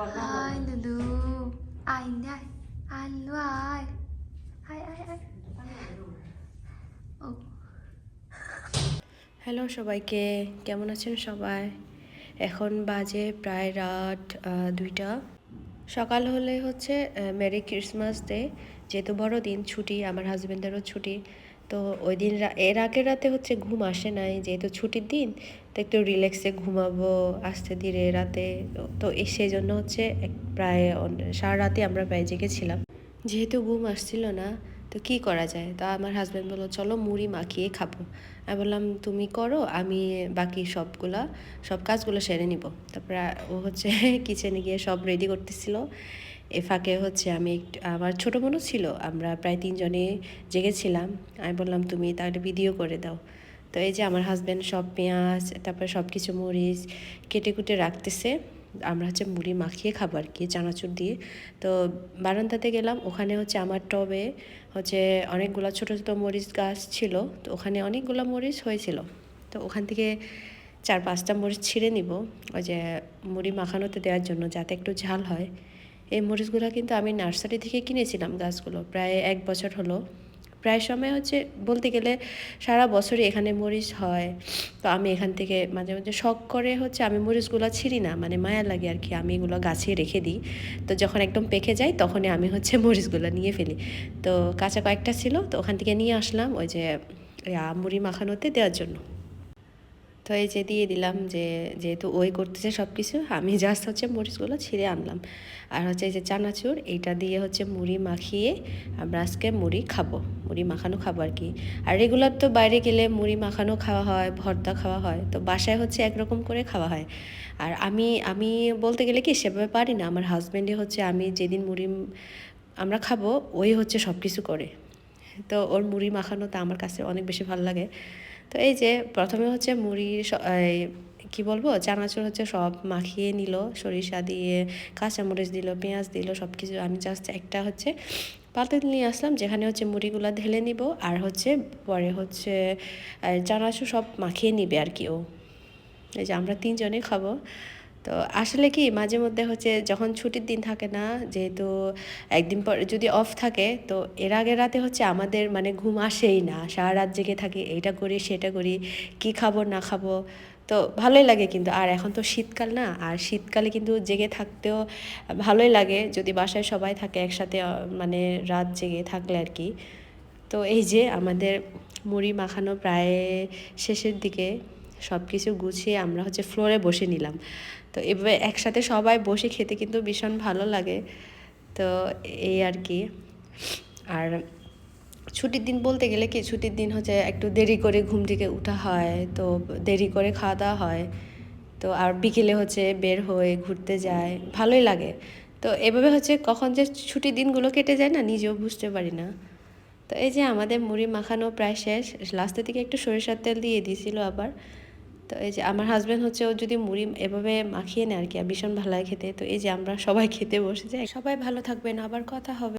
Hai Lulu, ai đây, ai Lulu ai. ও hello সবাইকে, কেমন আছেন সবাই? এখন বাজে প্রায় রাত 2টা। সকাল হলে হচ্ছে মেরি ক্রিসমাস ডে, যেহেতু বড়দিন, ছুটি, আমার হাজব্যান্ডেরও ছুটি। তো ওই দিন এর আগের রাতে হচ্ছে ঘুম আসে নাই, যেহেতু ছুটির দিন, তো একটু রিল্যাক্সে ঘুমাবো আস্তে ধীরে রাতে। তো সেই জন্য হচ্ছে প্রায় সারা রাতে আমরা প্রায় জেগেছিলাম। যেহেতু ঘুম আসছিল না, তো কি করা যায়? তা আমার হাজব্যান্ড বললো চলো মুড়ি মাখিয়ে খাবো। আমি বললাম তুমি করো, আমি বাকি সব কাজগুলো সেরে নিব। তারপরে ও হচ্ছে কিচেনে গিয়ে সব রেডি করতেছিল। এ ফাঁকে হচ্ছে আমি আমার ছোটো বোনও ছিল, আমরা প্রায় 3 জনে জেগেছিলাম। আমি বললাম তুমি তাহলে ভিডিও করে দাও। তো এই যে আমার হাজব্যান্ড সব পেঁয়াজ, তারপরে সব কিছু মরিচ কেটে কুটে রাখতেছে। আমরা হচ্ছে মুড়ি মাখিয়ে খাবো আর কি, চানাচুর দিয়ে। তো বারান্দাতে গেলাম, ওখানে হচ্ছে আমার টবে হচ্ছে অনেকগুলো ছোটো ছোটো মরিচ গাছ ছিল। তো ওখানে অনেকগুলো মরিচ হয়েছিল। তো ওখান থেকে 4-5টা মরিচ ছিঁড়ে নিব, ওই যে মুড়ি মাখানোতে দেওয়ার জন্য, যাতে একটু ঝাল হয়। এই মরিচগুলো কিন্তু আমি নার্সারি থেকে কিনেছিলাম, গাছগুলো প্রায় 1 বছর হলো। প্রায় সময় হচ্ছে বলতে গেলে সারা বছরই এখানে মরিচ হয়। তো আমি এখান থেকে মাঝে মাঝে শখ করে হচ্ছে আমি মরিচগুলো ছিঁড়ি না, মানে মায়া লাগে আর কি, আমি এগুলো গাছে রেখে দিই। তো যখন একদম পেকে যায় তখনই আমি হচ্ছে মরিচগুলো নিয়ে ফেলি। তো কাঁচা কয়েকটা ছিল, তো ওখান থেকে নিয়ে আসলাম ওই যে মুড়ি মাখানোতে দেওয়ার জন্য। তো এই যে দিয়ে দিলাম, যেহেতু ওই করতেছে সব কিছু, আমি জাস্ট হচ্ছে মরিচগুলো ছিঁড়ে আনলাম। আর হচ্ছে এই যে চানাচুর, এইটা দিয়ে হচ্ছে মুড়ি মাখিয়ে আমরা আজকে মুড়ি খাবো, মুড়ি মাখানো খাবো আর কি। আর রেগুলার তো বাইরে গেলে মুড়ি মাখানো খাওয়া হয়, ভর্তা খাওয়া হয়, তো বাসায় হচ্ছে একরকম করে খাওয়া হয়। আর আমি আমি বলতে গেলে কি সেভাবে পারি না, আমার হাজব্যান্ডে হচ্ছে আমি যেদিন মুড়ি আমরা খাবো ওই হচ্ছে সব কিছু করে। তো ওর মুড়ি মাখানোটা আমার কাছে অনেক বেশি ভালো লাগে। তো এই যে প্রথমে হচ্ছে কি বলবো, চানাচুর হচ্ছে সব মাখিয়ে নিল, সরিষা দিয়ে, কাঁচামরিচ দিল, পেঁয়াজ দিল, সব কিছু। আমি জাস্ট একটা হচ্ছে পাতিল নিয়ে আসলাম, যেখানে হচ্ছে মুড়িগুলো ঢেলে নিব, আর হচ্ছে পরে হচ্ছে চানাচুর সব মাখিয়ে নিবে আর কি ও। এই যে আমরা 3 জনে খাবো। তো আসলে কি মাঝে মধ্যে হচ্ছে যখন ছুটির দিন থাকে না, যেহেতু একদিন পর যদি অফ থাকে, তো এর আগের রাতে হচ্ছে আমাদের মানে ঘুম আসেই না, সারা রাত জেগে থাকি, এইটা করি সেটা করি, কি খাবো না খাবো। তো ভালোই লাগে কিন্তু। আর এখন তো শীতকাল না, আর শীতকালে কিন্তু জেগে থাকতেও ভালোই লাগে যদি বাসায় সবাই থাকে একসাথে, মানে রাত জেগে থাকলে আর কি। তো এই যে আমাদের মুড়ি মাখানো প্রায় শেষের দিকে, সব কিছু গুছিয়ে আমরা হচ্ছে ফ্লোরে বসে নিলাম। তো এভাবে একসাথে সবাই বসে খেতে কিন্তু ভীষণ ভালো লাগে। তো এই আর কি। আর ছুটির দিন বলতে গেলে কি, ছুটির দিন হচ্ছে একটু দেরি করে ঘুম থেকে উঠা হয়, তো দেরি করে খাওয়া দাওয়া হয়। তো আর বিকেলে হচ্ছে বের হয়ে ঘুরতে যায়, ভালোই লাগে। তো এভাবে হচ্ছে কখন যে ছুটির দিনগুলো কেটে যায় না, নিজেও বুঝতে পারি না। তো এই যে আমাদের মুড়ি মাখানো প্রায় শেষ, লাস্টের দিকে একটু সরিষার তেল দিয়ে দিয়েছিল আবার। তো এই যে আমার হাজব্যান্ড হচ্ছে, ও যদি মুড়ি এভাবে মাখিয়ে নেয় আর কি, ভীষণ ভালো লাগে খেতে। তো এই যে আমরা সবাই খেতে বসে যাই। সবাই ভালো থাকবেন, আবার কথা হবে।